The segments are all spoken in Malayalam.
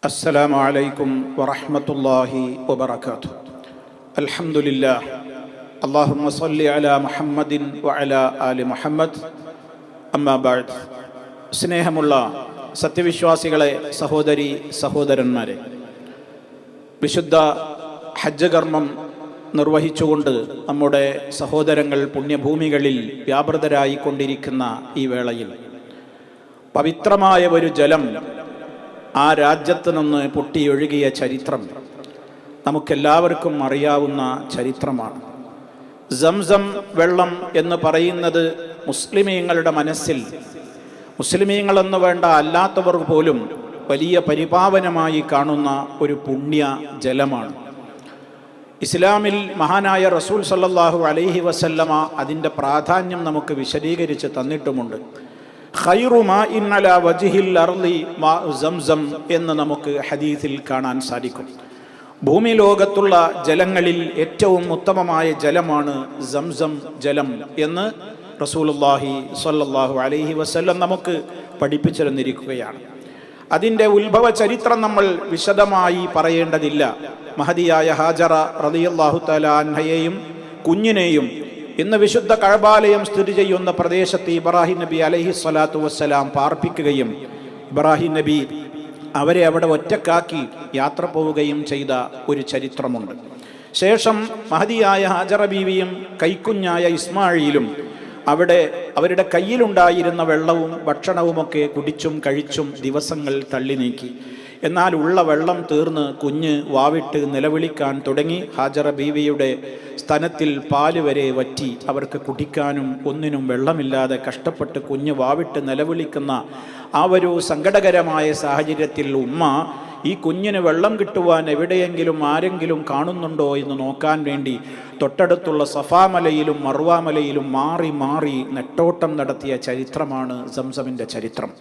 അസ്സലാമു അലൈക്കും വറഹ്മത്തുള്ളാഹി വബറകാതുഹു. അൽഹംദുലില്ലാഹ്. അല്ലാഹുമ്മ സ്വല്ലി അലാ മുഹമ്മദിൻ വഅലാ ആലി മുഹമ്മദ്. അമ്മാ ബഅദ്. സ്നേഹമുള്ള സത്യവിശ്വാസികളെ, സഹോദരി സഹോദരന്മാരെ, വിശുദ്ധ ഹജ്ജ് കർമ്മം നിർവഹിച്ചുകൊണ്ട് നമ്മുടെ സഹോദരങ്ങൾ പുണ്യഭൂമികളിൽ വ്യാപൃതരായിക്കൊണ്ടിരിക്കുന്ന ഈ വേളയിൽ പവിത്രമായ ഒരു ജലം ആ രാജ്യത്ത് നിന്ന് പൊട്ടിയൊഴുകിയ ചരിത്രം നമുക്കെല്ലാവർക്കും അറിയാവുന്ന ചരിത്രമാണ്. സംസം വെള്ളം എന്ന് പറയുന്നത് മുസ്ലിമീങ്ങളുടെ മനസ്സിൽ, മുസ്ലിമീങ്ങളെന്ന് വേണ്ട അല്ലാത്തവർ പോലും വലിയ പരിപാവനമായി കാണുന്ന ഒരു പുണ്യ ജലമാണ്. ഇസ്ലാമിൽ മഹാനായ റസൂൽ സല്ലല്ലാഹു അലൈഹി വസല്ലമ അതിൻ്റെ പ്രാധാന്യം നമുക്ക് വിശദീകരിച്ച് തന്നിട്ടുമുണ്ട്. ഖൈറു മാഇൻ അലാ വജ്ഹിൽ അർളി മാഉ സംസം എന്ന് നമുക്ക് ഹദീസിൽ കാണാൻ സാധിക്കും. ഭൂമി ലോകത്തുള്ള ജലങ്ങളിൽ ഏറ്റവും ഉത്തമമായ ജലമാണ് സംസം ജലം എന്ന് റസൂലുള്ളാഹി സ്വല്ലല്ലാഹു അലൈഹി വസല്ലം നമുക്ക് പഠിപ്പിച്ചു തന്നിരിക്കുകയാണ്. അതിൻ്റെ ഉത്ഭവ ചരിത്രം നമ്മൾ വിശദമായി പറയേണ്ടതില്ല. മഹദിയായ ഹാജറ റളിയല്ലാഹു തആല അൻഹയെയും കുഞ്ഞിനെയും ഇന്ന് വിശുദ്ധ കഅബാലയം സ്ഥിതി ചെയ്യുന്ന പ്രദേശത്ത് ഇബ്രാഹിം നബി അലൈഹി സ്വലാത്തു വസ്സലാം പാർപ്പിക്കുകയും ഇബ്രാഹിം നബി അവരെ അവിടെ ഒറ്റക്കാക്കി യാത്ര പോവുകയും ചെയ്ത ഒരു ചരിത്രമുണ്ട്. ശേഷം മഹദിയായ ഹാജറ ബീവിയും കൈക്കുഞ്ഞായ ഇസ്മായിലും അവിടെ അവരുടെ കയ്യിലുണ്ടായിരുന്ന വെള്ളവും ഭക്ഷണവുമൊക്കെ കുടിച്ചും കഴിച്ചും ദിവസങ്ങൾ തള്ളി നീക്കി. എന്നാൽ ഉള്ള വെള്ളം തീർന്ന് കുഞ്ഞ് വാവിട്ട് നിലവിളിക്കാൻ തുടങ്ങി. ഹാജറ ബീവിയുടെ സ്തനത്തിൽ പാല് വരെ വറ്റി. അവർക്ക് കുടിക്കാനും ഒന്നിനും വെള്ളമില്ലാതെ കഷ്ടപ്പെട്ട് കുഞ്ഞ് വാവിട്ട് നിലവിളിക്കുന്ന ആ ഒരു സങ്കടകരമായ സാഹചര്യത്തിൽ ഉമ്മ ഈ കുഞ്ഞിന് വെള്ളം കിട്ടുവാൻ എവിടെയെങ്കിലും ആരെങ്കിലും കാണുന്നുണ്ടോ എന്ന് നോക്കാൻ വേണ്ടി തൊട്ടടുത്തുള്ള സഫാമലയിലും മർവാമലയിലും മാറി മാറി നെട്ടോട്ടം നടത്തിയ ചരിത്രമാണ് സംസമിൻ്റെ ചരിത്രം.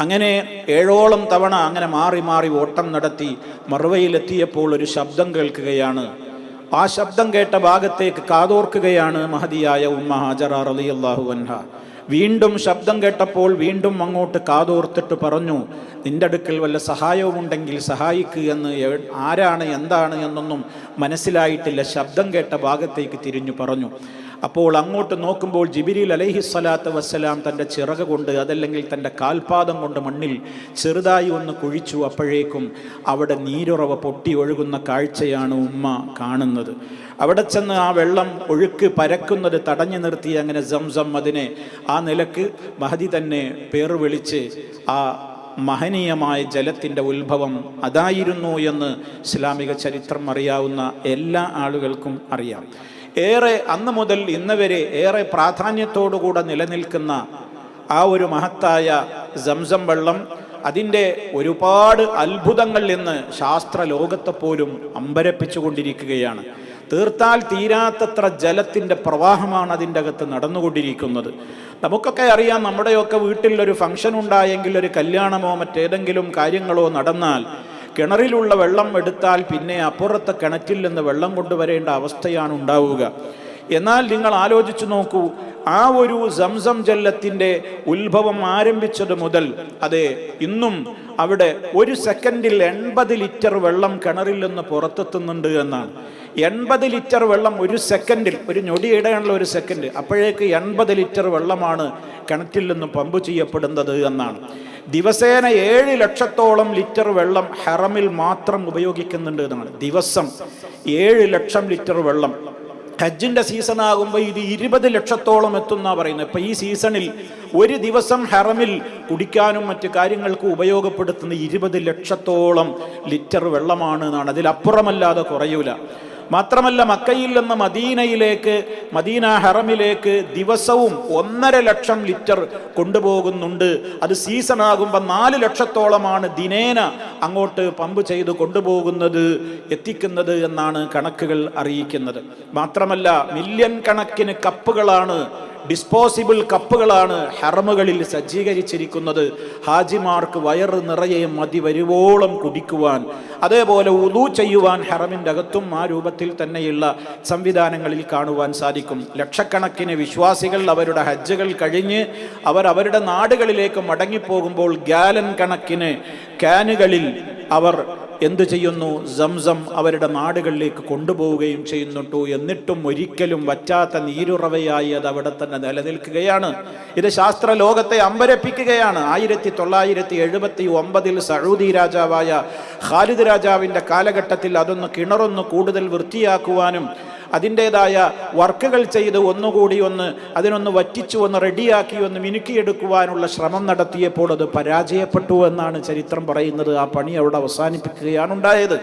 അങ്ങനെ 7ഓളം തവണ അങ്ങനെ മാറി മാറി ഓട്ടം നടത്തി മർവയിലെത്തിയപ്പോൾ ഒരു ശബ്ദം കേൾക്കുകയാണ്. ആ ശബ്ദം കേട്ട ഭാഗത്തേക്ക് കാതോർക്കുകയാണ് മഹദിയായ ഉമ്മ ഹാജറ റളിയല്ലാഹു അൻഹ. വീണ്ടും ശബ്ദം കേട്ടപ്പോൾ വീണ്ടും അങ്ങോട്ട് കാതോർത്തിട്ട് പറഞ്ഞു, നിന്റെ അടുക്കൽ വല്ല സഹായവുമുണ്ടെങ്കിൽ സഹായിക്കുക എന്ന്. ആരാണ് എന്താണ് എന്നൊന്നും മനസ്സിലായിട്ടില്ല. ശബ്ദം കേട്ട ഭാഗത്തേക്ക് തിരിഞ്ഞു പറഞ്ഞു. അപ്പോൾ അങ്ങോട്ട് നോക്കുമ്പോൾ ജിബ്രീൽ അലൈഹി സ്വലാത്തു വസ്സലാം തൻ്റെ ചിറക് കൊണ്ട്, അതല്ലെങ്കിൽ തൻ്റെ കാൽപാദം കൊണ്ട് മണ്ണിൽ ചെറുതായി ഒന്ന് കുഴിച്ചു. അപ്പോഴേക്കും അവിടെ നീരുറവ പൊട്ടി ഒഴുകുന്ന കാഴ്ചയാണ് ഉമ്മ കാണുന്നത്. അവിടെ ചെന്ന് ആ വെള്ളം ഒഴുക്ക് പരക്കുന്നത് തടഞ്ഞു നിർത്തി. അങ്ങനെ സംസം അതിനെ ആ നിലക്ക് മഹദി തന്നെ പേർ വിളിച്ച് ആ മഹനീയമായ ജലത്തിൻ്റെ ഉത്ഭവം അതായിരുന്നു എന്ന് ഇസ്ലാമിക ചരിത്രം അറിയാവുന്ന എല്ലാ ആളുകൾക്കും അറിയാം. ഏറെ അന്ന് മുതൽ ഇന്ന് വരെ ഏറെ പ്രാധാന്യത്തോടുകൂടെ നിലനിൽക്കുന്ന ആ ഒരു മഹത്തായ സംസം വെള്ളം, അതിൻ്റെ ഒരുപാട് അത്ഭുതങ്ങൾ ഇന്ന് ശാസ്ത്ര ലോകത്തെ പോലും അമ്പരപ്പിച്ചുകൊണ്ടിരിക്കുകയാണ്. തീർത്താൽ തീരാത്തത്ര ജലത്തിൻ്റെ പ്രവാഹമാണ് അതിൻ്റെ അകത്ത് നടന്നുകൊണ്ടിരിക്കുന്നത്. നമുക്കൊക്കെ അറിയാം, നമ്മുടെയൊക്കെ വീട്ടിൽ ഒരു ഫംഗ്ഷൻ ഉണ്ടായെങ്കിൽ, ഒരു കല്യാണമോ മറ്റേതെങ്കിലും കാര്യങ്ങളോ നടന്നാൽ കിണറിലുള്ള വെള്ളം എടുത്താൽ പിന്നെ അപ്പുറത്തെ കിണറ്റിൽ നിന്ന് വെള്ളം കൊണ്ടുവരേണ്ട അവസ്ഥയാണ് ഉണ്ടാവുക. എന്നാൽ നിങ്ങൾ ആലോചിച്ചു നോക്കൂ, ആ ഒരു സംസം ജലത്തിൻ്റെ ഉത്ഭവം ആരംഭിച്ചത് മുതൽ അതെ ഇന്നും അവിടെ ഒരു സെക്കൻഡിൽ 80 ലിറ്റർ വെള്ളം കിണറിൽ നിന്ന് പുറത്തെത്തുന്നുണ്ട് എന്നാണ്. 80 ലിറ്റർ വെള്ളം ഒരു സെക്കൻഡിൽ, ഒരു ഞൊടിയിടെയാണല്ലോ ഒരു സെക്കൻഡ്, അപ്പോഴേക്ക് 80 ലിറ്റർ വെള്ളമാണ് കിണറ്റിൽ നിന്ന് പമ്പ് ചെയ്യപ്പെടുന്നത് എന്നാണ്. ദിവസേന 7 ലക്ഷത്തോളം ലിറ്റർ വെള്ളം ഹറമിൽ മാത്രം ഉപയോഗിക്കുന്നുണ്ട് എന്നാണ്. ദിവസം 7 ലക്ഷം ലിറ്റർ വെള്ളം. ഹജ്ജിൻ്റെ സീസണാകുമ്പോൾ ഇത് 20 ലക്ഷത്തോളം എത്തുന്നാണ് പറയുന്നത്. ഇപ്പം ഈ സീസണിൽ ഒരു ദിവസം ഹറമിൽ കുടിക്കാനും മറ്റു കാര്യങ്ങൾക്കും ഉപയോഗപ്പെടുത്തുന്ന 20 ലക്ഷത്തോളം ലിറ്റർ വെള്ളമാണ് എന്നാണ്. അതിലപ്പുറമല്ലാതെ കുറയൂല. മാത്രമല്ല, മക്കയിൽ നിന്ന് മദീനയിലേക്ക്, മദീന ഹറമിലേക്ക് ദിവസവും 1.5 ലക്ഷം ലിറ്റർ കൊണ്ടുപോകുന്നുണ്ട്. അത് സീസണാകുമ്പോൾ 4 ലക്ഷത്തോളമാണ് ദിനേന അങ്ങോട്ട് പമ്പ് ചെയ്ത് കൊണ്ടുപോകുന്നത്, എത്തിക്കുന്നത് എന്നാണ് കണക്കുകൾ അറിയിക്കുന്നത്. മാത്രമല്ല, മില്യൺ കണക്കിന് കപ്പുകളാണ് ഡിസ്പോസിബിൾ കപ്പുകളാണ് ഹറമുകളിൽ സജ്ജീകരിച്ചിരിക്കുന്നത്. ഹാജിമാർക്ക് വയറ് നിറയെ മതി വരുവോളം കുടിക്കുവാൻ, അതേപോലെ വുളൂ ചെയ്യുവാൻ ഹറമിൻ്റെ അകത്തും ആ രൂപത്തിൽ തന്നെയുള്ള സംവിധാനങ്ങളിൽ കാണുവാൻ സാധിക്കും. ലക്ഷക്കണക്കിന് വിശ്വാസികൾ അവരുടെ ഹജ്ജുകൾ കഴിഞ്ഞ് അവരുടെ നാടുകളിലേക്ക് മടങ്ങിപ്പോകുമ്പോൾ ഗാലൻ കണക്കിന് ക്യാനുകളിൽ അവർ എന്തു ചെയ്യുന്നു? സംസം അവരുടെ നാടുകളിലേക്ക് കൊണ്ടുപോവുകയും ചെയ്യുന്നുണ്ടോ. എന്നിട്ടും ഒരിക്കലും വറ്റാത്ത നീരുറവയായി അത് അവിടെ തന്നെ നിലനിൽക്കുകയാണ്. ഇത് ശാസ്ത്ര ലോകത്തെ അമ്പരപ്പിക്കുകയാണ്. 1979 സഊദി രാജാവായ ഖാലിദ് രാജാവിൻ്റെ കാലഘട്ടത്തിൽ അതൊന്ന് കിണറൊന്ന് കൂടുതൽ വൃത്തിയാക്കുവാനും അതിൻ്റെതായ വർക്കുകൾ ചെയ്ത് ഒന്നുകൂടി അതിനൊന്ന് വറ്റിച്ചു റെഡിയാക്കി മിനുക്കിയെടുക്കുവാനുള്ള ശ്രമം നടത്തിയപ്പോൾ അത് പരാജയപ്പെട്ടു എന്നാണ് ചരിത്രം പറയുന്നത്. ആ പണി അവിടെ അവസാനിപ്പിക്കുകയാണ് ഉണ്ടായത്.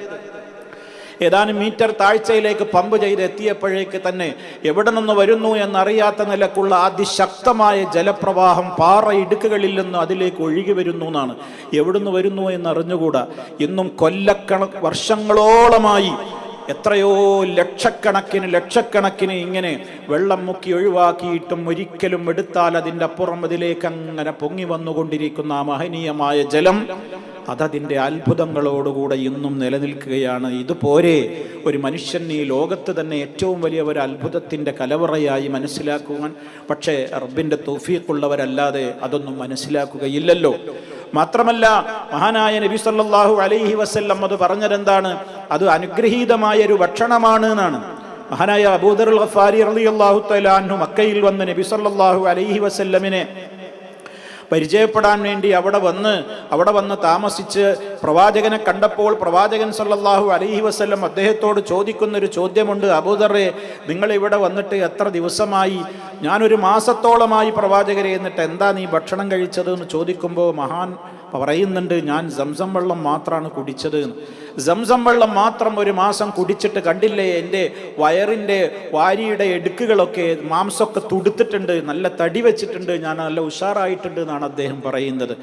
ഏതാനും മീറ്റർ താഴ്ചയിലേക്ക് പമ്പ് ചെയ്ത് എത്തിയപ്പോഴേക്ക് തന്നെ എവിടെ നിന്ന് വരുന്നു എന്നറിയാത്ത നിലക്കുള്ള അതിശക്തമായ ജലപ്രവാഹം പാറ ഇടുക്കുകളിൽ നിന്ന് അതിലേക്ക് ഒഴുകി വരുന്നു എന്നാണ്. എവിടുന്ന് വരുന്നു എന്നറിഞ്ഞുകൂടാ. ഇന്നും വർഷങ്ങളോളമായി എത്രയോ ലക്ഷക്കണക്കിന് ഇങ്ങനെ വെള്ളം മുക്കി ഒഴിവാക്കിയിട്ടും ഒരിക്കലും എടുത്താൽ അതിൻ്റെ അപ്പുറം അതിലേക്ക് അങ്ങനെ പൊങ്ങി വന്നുകൊണ്ടിരിക്കുന്ന ആ മഹനീയമായ ജലം അതതിൻ്റെ അത്ഭുതങ്ങളോടുകൂടെ ഇന്നും നിലനിൽക്കുകയാണ്. ഇതുപോലെ ഒരു മനുഷ്യൻ ഈ ലോകത്ത് തന്നെ ഏറ്റവും വലിയ ഒരു അത്ഭുതത്തിൻ്റെ കലവറയായി മനസ്സിലാക്കുവാൻ പക്ഷേ റബ്ബിൻ്റെ തൗഫീഖുള്ളവരല്ലാതെ അതൊന്നും മനസ്സിലാക്കുകയില്ലല്ലോ. മാത്രമല്ല മഹാനായ നബി സല്ലല്ലാഹു അലൈഹി വസല്ലം അത് പറഞ്ഞതെന്താണ്? അത് അനുഗ്രഹീതമായ ഒരു ഭക്ഷണമാണ് എന്നാണ്. മഹാനായ അബൂദർ ഗഫാരി റളിയല്ലാഹു തആല അൻഹു മക്കയിൽ വന്ന് നബി സല്ലല്ലാഹു അലൈഹി വസല്ലമിനെ പരിചയപ്പെടാൻ വേണ്ടി അവിടെ വന്ന് താമസിച്ച് പ്രവാചകനെ കണ്ടപ്പോൾ പ്രവാചകൻ സല്ലല്ലാഹു അലൈഹി വസല്ലം അദ്ദേഹത്തോട് ചോദിക്കുന്നൊരു ചോദ്യമുണ്ട്. അബൂദറെ, നിങ്ങൾ ഇവിടെ വന്നിട്ട് എത്ര ദിവസമായി? ഞാനൊരു മാസത്തോളമായി പ്രവാചകരെ, എന്നിട്ട് എന്താ നീ ഭക്ഷണം കഴിച്ചത് എന്ന് ചോദിക്കുമ്പോൾ മഹാൻ പറയുന്നുണ്ട്, ഞാൻ സംസം വെള്ളം മാത്രമാണ് കുടിച്ചത്. സംസം വെള്ളം മാത്രം ഒരു മാസം കുടിച്ചിട്ട് കണ്ടില്ലേ, എൻ്റെ വയറിൻ്റെ വാരിയുടെ എടുക്കുകളൊക്കെ മാംസമൊക്കെ തുടുത്തിട്ടുണ്ട്, നല്ല തടി വെച്ചിട്ടുണ്ട്, ഞാൻ നല്ല ഉഷാറായിട്ടുണ്ട് എന്നാണ് അദ്ദേഹം പറയുന്നത്.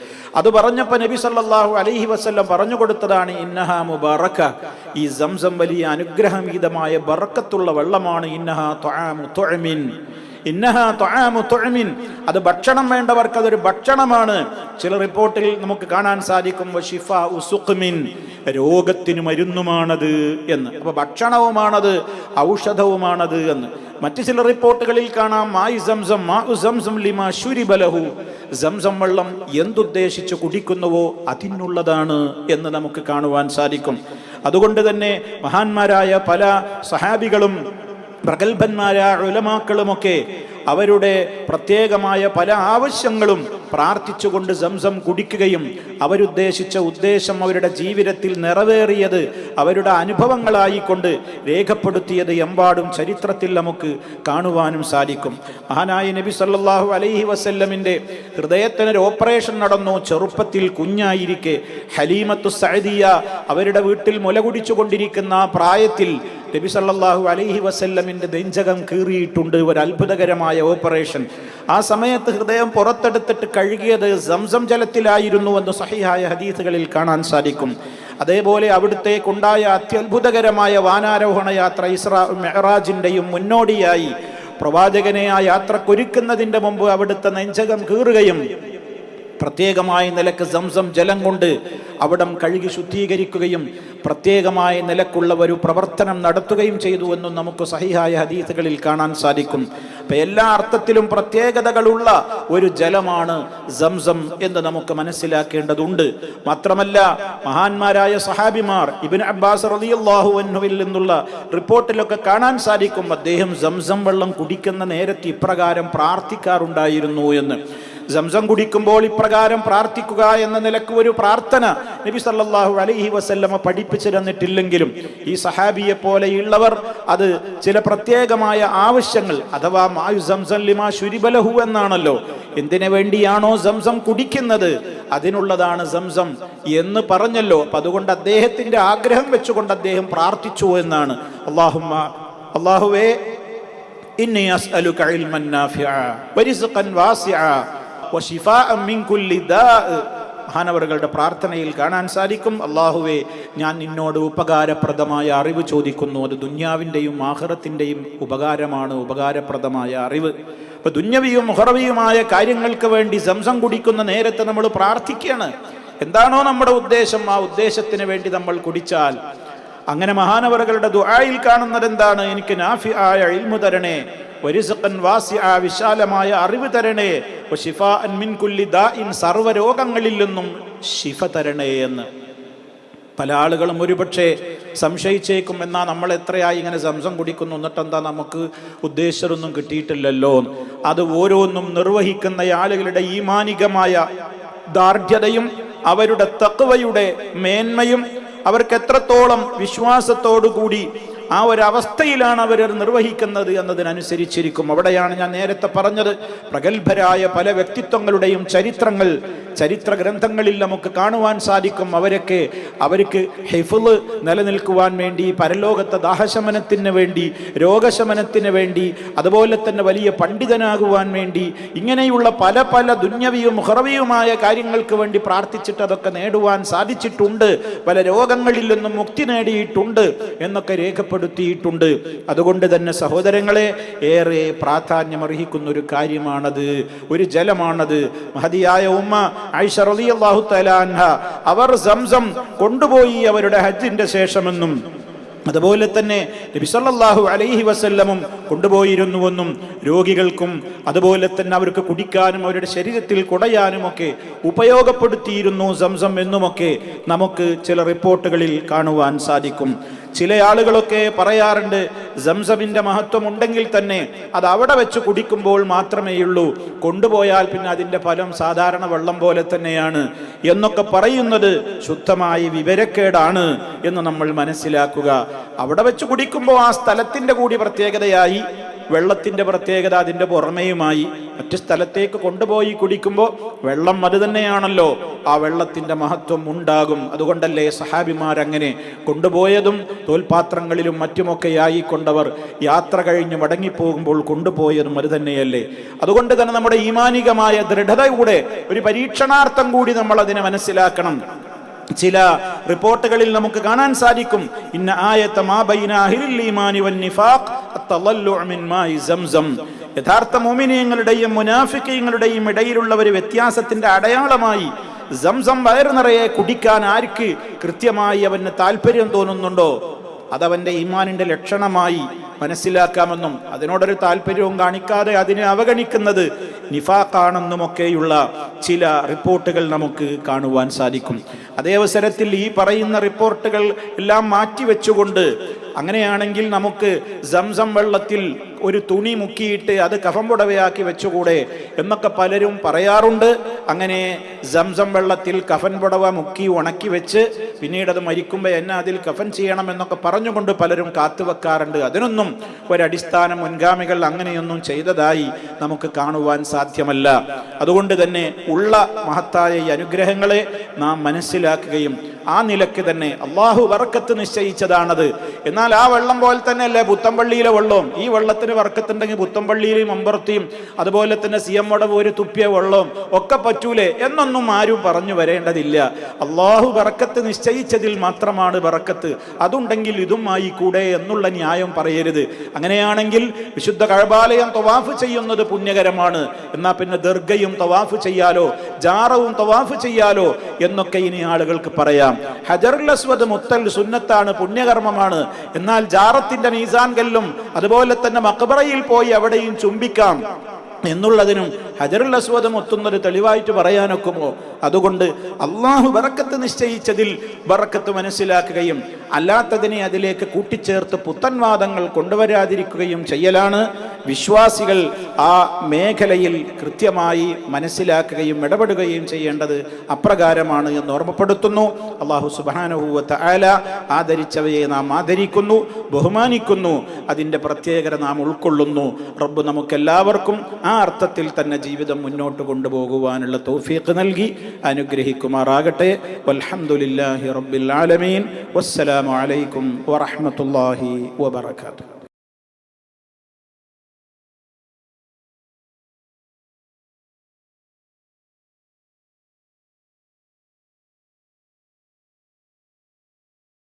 അത് പറഞ്ഞപ്പോൾ നബി സല്ലല്ലാഹു അലൈഹി വസല്ലം പറഞ്ഞു കൊടുത്തതാണ്, ഇന്നഹാ മുബാറക, ഈ സംസം വലിയ അനുഗ്രഹീതമായ ബറക്കത്തുള്ള വെള്ളമാണ്. ഇന്നഹാ തുആമു തുഅമിൻ, ഇന്നഹാ തുആമു തുഅമിൻ, അത് ഭക്ഷണം വേണ്ടവർക്ക് അതൊരു ഭക്ഷണമാണ്. ചില റിപ്പോർട്ടിൽ നമുക്ക് കാണാൻ സാധിക്കും വശിഫാഉ സുഖ്മിൻ, രോഗത്തിന് മരുന്നുമാണത് എന്ന്. അപ്പോൾ ഭക്ഷണവുമാണത്, ഔഷധവുമാണത് എന്ന്. മറ്റു ചില റിപ്പോർട്ടുകളിൽ കാണാം മായി സംസം മാഉ സംസം ലിമാ ശുരിബ ലഹു, സംസം വെള്ളം എന്തുദ്ദേശിച്ച് കുടിക്കുന്നുവോ അതിനുള്ളതാണ് എന്ന് നമുക്ക് കാണുവാൻ സാധിക്കും. അതുകൊണ്ട് തന്നെ മഹാന്മാരായ പല സഹാബികളും പ്രഗത്ഭന്മാരായ ഉലമാക്കളുമൊക്കെ അവരുടെ പ്രത്യേകമായ പല ആവശ്യങ്ങളും പ്രാർത്ഥിച്ചുകൊണ്ട് സംസം കുടിക്കുകയും അവരുദ്ദേശിച്ച ഉദ്ദേശം അവരുടെ ജീവിതത്തിൽ നിറവേറിയത് അവരുടെ അനുഭവങ്ങളായിക്കൊണ്ട് രേഖപ്പെടുത്തിയത് എമ്പാടും ചരിത്രത്തിൽ നമുക്ക് കാണുവാനും സാധിക്കും. മഹാനായ നബി സല്ലല്ലാഹു അലൈഹി വസല്ലമിൻ്റെ ഹൃദയത്തിനൊരു ഓപ്പറേഷൻ നടന്നു. ചെറുപ്പത്തിൽ കുഞ്ഞായിരിക്കെ ഹലീമത്തു സഅദിയ അവരുടെ വീട്ടിൽ മുല കുടിച്ചു കൊണ്ടിരിക്കുന്ന ആ പ്രായത്തിൽ നബി സല്ലല്ലാഹു അലൈഹി വസല്ലമിൻ്റെ നെഞ്ചകം കീറിയിട്ടുണ്ട്. ഒരു അത്ഭുതകരമായ ഓപ്പറേഷൻ. ആ സമയത്ത് ഹൃദയം പുറത്തെടുത്തിട്ട് കഴുകിയത് സംസം ജലത്തിലായിരുന്നു എന്ന് സഹിഹായ ഹദീസുകളിൽ കാണാൻ സാധിക്കും. അതേപോലെ അവിടുത്തേക്കുണ്ടായ അത്യത്ഭുതകരമായ വാനാരോഹണ യാത്ര ഇസ്രാ മിഅ്റാജിൻ്റെയും മുന്നോടിയായി പ്രവാചകനെ ആ യാത്രക്കൊരുക്കുന്നതിൻ്റെ മുമ്പ് അവിടുത്തെ നെഞ്ചകം കീറുകയും പ്രത്യേകമായ നിലക്ക് സംസം ജലം കൊണ്ട് അവിടം കഴുകി ശുദ്ധീകരിക്കുകയും പ്രത്യേകമായ നിലക്കുള്ള ഒരു പ്രവർത്തനം നടത്തുകയും ചെയ്തു എന്നും നമുക്ക് സഹിഹായ ഹദീസുകളിൽ കാണാൻ സാധിക്കും. അപ്പം എല്ലാ അർത്ഥത്തിലും പ്രത്യേകതകളുള്ള ഒരു ജലമാണ് സംസം എന്ന് നമുക്ക് മനസ്സിലാക്കേണ്ടതുണ്ട്. മാത്രമല്ല മഹാന്മാരായ സഹാബിമാർ ഇബ്നു അബ്ബാസ് റളിയല്ലാഹു അൻഹുവിൽ നിന്നുള്ള റിപ്പോർട്ടിലൊക്കെ കാണാൻ സാധിക്കും അദ്ദേഹം സംസം വെള്ളം കുടിക്കുന്ന നേരത്ത് ഇപ്രകാരം പ്രാർത്ഥിക്കാറുണ്ടായിരുന്നു എന്ന്. സംസം കുടിക്കുമ്പോൾ ഇപ്രകാരം പ്രാർത്ഥിക്കുക എന്ന നിലക്ക് ഒരു പ്രാർത്ഥന നബി സല്ലല്ലാഹു അലൈഹി വസല്ലമ പഠിപ്പിച്ചു തന്നിട്ടില്ലെങ്കിലും ഈ സഹാബിയെ പോലെയുള്ളവർ അത് ചില പ്രത്യേകമായ ആവശ്യങ്ങൾ അഥവാ മായു സംസം ലിമാ ശുരിബ ലഹു എന്നാണല്ലോ, എന്തിനു വേണ്ടിയാണോ സംസം കുടിക്കുന്നത് അതിനുള്ളതാണ് സംസം എന്ന് പറഞ്ഞല്ലോ. അപ്പം അതുകൊണ്ട് അദ്ദേഹത്തിൻ്റെ ആഗ്രഹം വെച്ചുകൊണ്ട് അദ്ദേഹം പ്രാർത്ഥിച്ചു എന്നാണ്. അല്ലാഹുവേ ഇന്നി അസ്അലുക ഇൽമൻ നാഫിഅ വറിസ്ഖൻ വാസിഅ വശിഫാഅൻ മിൻ കുല്ലി ദാ. മഹാനവറുകളുടെ പ്രാർത്ഥനയിൽ കാണാൻ സാധിക്കും, അല്ലാഹുവേ ഞാൻ നിന്നോട് ഉപകാരപ്രദമായ അറിവ് ചോദിക്കുന്നു. അത് ദുന്യാവിൻ്റെയും ആഖിറത്തിൻ്റെയും ഉപകാരമാണ്, ഉപകാരപ്രദമായ അറിവ്. അപ്പോൾ ദുന്യവിയും ഉഖറവിയുമായ കാര്യങ്ങൾക്ക് വേണ്ടി സംസം കുടിക്കുന്ന നേരത്തെ നമ്മൾ പ്രാർത്ഥിക്കുകയാണ്. എന്താണോ നമ്മുടെ ഉദ്ദേശം, ആ ഉദ്ദേശത്തിന് വേണ്ടി നമ്മൾ കുടിച്ചാൽ, അങ്ങനെ മഹാനവറുകളുടെ ദുആയിൽ കാണുന്നത് എന്താണ്? എനിക്ക് നാഫിആയ ഇൽമു തരണേ, വരിസ്ഖൻ വാസിഅ വിശാലമായ അറിവ് തരണേ, വശിഫാഅൻ മിൻ കുല്ലി ദാഇൻ സർവ്വരോഗങ്ങളിൽ നിന്നും ശിഫ തരണേ എന്ന്. പല ആളുകളും ഒരുപക്ഷെ സംശയിച്ചേക്കും, എന്നാ നമ്മൾ എത്രയായി ഇങ്ങനെ സംസം കുടിക്കുന്നു, എന്നിട്ടെന്താ നമുക്ക് ഉദ്ദേശമൊന്നും കിട്ടിയിട്ടില്ലല്ലോ. അത് ഓരോന്നും നിർവഹിക്കുന്ന ആളുകളുടെ ഈമാനികമായ ദാർഢ്യതയും അവരുടെ തഖ്വയുടെ മേന്മയും അവർക്ക് എത്രത്തോളം വിശ്വാസത്തോടുകൂടി ആ ഒരവസ്ഥയിലാണ് അവർ നിർവഹിക്കുന്നത് എന്നതിനനുസരിച്ചിരിക്കും. അവിടെയാണ് ഞാൻ നേരത്തെ പറഞ്ഞത്, പ്രഗത്ഭരായ പല വ്യക്തിത്വങ്ങളുടെയും ചരിത്രങ്ങൾ ചരിത്ര ഗ്രന്ഥങ്ങളിൽ നമുക്ക് കാണുവാൻ സാധിക്കും. അവർക്ക് ഹിഫ്ള് നിലനിൽക്കുവാൻ വേണ്ടി, പരലോകത്തെ ദാഹശമനത്തിന് വേണ്ടി, രോഗശമനത്തിന് വേണ്ടി, അതുപോലെ തന്നെ വലിയ പണ്ഡിതനാകുവാൻ വേണ്ടി, ഇങ്ങനെയുള്ള പല പല ദുന്യവിയും ഉഖറവിയുമായ കാര്യങ്ങൾക്ക് വേണ്ടി പ്രാർത്ഥിച്ചിട്ട് അതൊക്കെ നേടുവാൻ സാധിച്ചിട്ടുണ്ട്. പല രോഗങ്ങളിൽ നിന്നും മുക്തി നേടിയിട്ടുണ്ട് എന്നൊക്കെ രേഖപ്പെടുത്തിയിട്ടുണ്ട്. അതുകൊണ്ട് തന്നെ സഹോദരങ്ങളെ, ഏറെ പ്രാധാന്യമർഹിക്കുന്ന ഒരു കാര്യമാണത്, ഒരു ജലമാണത്. മഹദിയായ ഉമ്മ ആയിഷ റളിയല്ലാഹു തആല അൻഹ അവർ സംസം കൊണ്ടുപോയി അവരുടെ ഹജ്ജിന്റെ ശേഷമെന്നും അതുപോലെ തന്നെ നബി സല്ലല്ലാഹു അലൈഹി വസല്ലമും കൊണ്ടുപോയിരുന്നുവെന്നും രോഗികൾക്കും അതുപോലെ തന്നെ അവർക്ക് കുടിക്കാനും അവരുടെ ശരീരത്തിൽ കുടയാനുമൊക്കെ ഉപയോഗപ്പെടുത്തിയിരുന്നു സംസം എന്നുമൊക്കെ നമുക്ക് ചില റിപ്പോർട്ടുകളിൽ കാണുവാൻ സാധിക്കും. ചില ആളുകളൊക്കെ പറയാറുണ്ട്, സംസമിന്റെ മഹത്വം ഉണ്ടെങ്കിൽ തന്നെ അത് അവിടെ വെച്ച് കുടിക്കുമ്പോൾ മാത്രമേയുള്ളൂ, കൊണ്ടുപോയാൽ പിന്നെ അതിൻ്റെ ഫലം സാധാരണ വെള്ളം പോലെ തന്നെയാണ് എന്നൊക്കെ പറയുന്നത് ശുദ്ധമായ വിവരക്കേടാണ് എന്ന് നമ്മൾ മനസ്സിലാക്കുക. അവിടെ വെച്ച് കുടിക്കുമ്പോൾ ആ സ്ഥലത്തിൻ്റെ കൂടി പ്രത്യേകതയായി, വെള്ളത്തിൻ്റെ പ്രത്യേകത അതിൻ്റെ പുറമേയുമായി, മറ്റു സ്ഥലത്തേക്ക് കൊണ്ടുപോയി കുടിക്കുമ്പോൾ വെള്ളം അത് തന്നെയാണല്ലോ, ആ വെള്ളത്തിൻ്റെ മഹത്വം ഉണ്ടാകും. അതുകൊണ്ടല്ലേ സഹാബിമാരങ്ങനെ കൊണ്ടുപോയതും തോൽപാത്രങ്ങളിലും മറ്റുമൊക്കെയായി കൊണ്ടവർ യാത്ര കഴിഞ്ഞ് മടങ്ങിപ്പോകുമ്പോൾ കൊണ്ടുപോയതും അത് തന്നെയല്ലേ. അതുകൊണ്ട് തന്നെ നമ്മുടെ ഈമാനികമായ ദൃഢതയുടെ ഒരു പരീക്ഷണാർത്ഥം കൂടി നമ്മൾ അതിനെ മനസ്സിലാക്കണം. ചില റിപ്പോർട്ടുകളിൽ നമുക്ക് കാണാൻ സാധിക്കും, ഇന്ന ആയത മാ ബൈന അഹ്ലിൽ ഈമാനി വൻ നിഫാഖ് അത്തളല്ലു മിൻ മാഇ സംസം. യഥാർത്ഥ മുഅ്മിനീങ്ങളുടെയും മുനാഫിഖീങ്ങളുടെയും ഇടയിലുള്ള ഒരു വ്യത്യാസത്തിന്റെ അടയാളമായി സംസം വയറു നിറയെ കുടിക്കാൻ ആർക്ക് കൃത്യമായി അവന് താല്പര്യം തോന്നുന്നുണ്ടോ അതവന്റെ ഈമാനിന്റെ ലക്ഷണമായി മനസ്സിലാക്കാമെന്നും അതിനോടൊരു താല്പര്യവും കാണിക്കാതെ അതിനെ അവഗണിക്കുന്നത് നിഫാഖാണെന്നുമൊക്കെയുള്ള ചില റിപ്പോർട്ടുകൾ നമുക്ക് കാണുവാൻ സാധിക്കും. അതേ അവസരത്തിൽ ഈ പറയുന്ന റിപ്പോർട്ടുകൾ എല്ലാം മാറ്റിവെച്ചുകൊണ്ട്, അങ്ങനെയാണെങ്കിൽ നമുക്ക് സംസം വെള്ളത്തിൽ ഒരു തുണി മുക്കിയിട്ട് അത് കഫൻ പുടവയാക്കി വെച്ചുകൂടെ എന്നൊക്കെ പലരും പറയാറുണ്ട്. അങ്ങനെ സംസം വെള്ളത്തിൽ കഫൻ പുടവ മുക്കി ഉണക്കി വെച്ച് പിന്നീട് അത് മരിക്കുമ്പോൾ എന്നെ അതിൽ കഫൻ ചെയ്യണം എന്നൊക്കെ പറഞ്ഞുകൊണ്ട് പലരും കാത്തുവെക്കാറുണ്ട്. അതിനൊന്നും ഒരടിസ്ഥാന മുൻഗാമികൾ അങ്ങനെയൊന്നും ചെയ്തതായി നമുക്ക് കാണുവാൻ സാധ്യമല്ല. അതുകൊണ്ട് തന്നെ ഉള്ള മഹത്തായ ഈ അനുഗ്രഹങ്ങളെ നാം മനസ്സിലാക്കുകയും ആ നിലയ്ക്ക് തന്നെ അള്ളാഹു ബർക്കത്ത് നിശ്ചയിച്ചതാണത്. എന്നാൽ ആ വെള്ളം പോലെ തന്നെ അല്ലേ പുത്തമ്പള്ളിയിലെ വെള്ളവും. ഈ വെള്ളത്തിന് ബർക്കത്തുണ്ടെങ്കിൽ പുത്തമ്പള്ളിയിലെയും അമ്പർത്തിയും അതുപോലെ തന്നെ CM വടവ് ഒരു തുപ്പിയ വെള്ളവും ഒക്കെ പറ്റൂലേ എന്നൊന്നും ആരും പറഞ്ഞു വരേണ്ടതില്ല. അള്ളാഹു ബർക്കത്ത് നിശ്ചയിച്ചതിൽ മാത്രമാണ് ബർക്കത്ത്. അതുണ്ടെങ്കിൽ ഇതുമായി കൂടെ എന്നുള്ള ന്യായം പറയരുത്. അങ്ങനെയാണെങ്കിൽ വിശുദ്ധ കഅബാലയം തവാഫ് ചെയ്യുന്നത് പുണ്യകരമാണ്, എന്നാൽ പിന്നെ ദർഗയും തവാഫ് ചെയ്യാലോ, ജാറവും തവാഫ് ചെയ്യാലോ എന്നൊക്കെ ഇനി ആളുകൾക്ക് പറയാം. ഹജറുൽ അസ്വദ് മുത്തൽ സുന്നത്താണ്, പുണ്യകർമ്മമാണ്. എന്നാൽ ജാറത്തിന്റെ മീസാൻ കല്ലും അതുപോലെ തന്നെ മഖബറയിൽ പോയി അവിടെയും ചുംബിക്കാം എന്നുള്ളതിനും ഹജറുൽ അസ്വദ് മുത്തുന്നൊരു തെളിവായിട്ട് പറയാനൊക്കുമോ? അതുകൊണ്ട് അള്ളാഹു ബറക്കത്ത് നിശ്ചയിച്ചതിൽ ബറക്കത്ത് മനസ്സിലാക്കുകയും അല്ലാത്തതിനെ അതിലേക്ക് കൂട്ടിച്ചേർത്ത് പുത്തൻവാദങ്ങൾ കൊണ്ടുവരാതിരിക്കുകയും ചെയ്യലാണ് വിശ്വാസികൾ ആ മേഖലയിൽ കൃത്യമായി മനസ്സിലാക്കുകയും ഇടപെടുകയും ചെയ്യേണ്ടത് അപ്രകാരമാണ് എന്ന് ഓർമ്മപ്പെടുത്തുന്നു. അള്ളാഹു സുബ്ഹാനഹു വ തആല ആദരിച്ചവയെ നാം ആദരിക്കുന്നു, ബഹുമാനിക്കുന്നു, അതിൻ്റെ പ്രത്യേകത നാം ഉൾക്കൊള്ളുന്നു. റബ്ബ് നമുക്കെല്ലാവർക്കും ആ അർത്ഥത്തിൽ തന്നെ ജീവിതം മുന്നോട്ട് കൊണ്ടുപോകുവാനുള്ള തൗഫീഖ് നൽകി അനുഗ്രഹിക്കുമാറാകട്ടെ. വൽഹംദുലില്ലാഹി റബ്ബിൽ ആലമീൻ. വസ്സലാമു അലൈക്കും വറഹ്മത്തുള്ളാഹി വബറകാതുഹു.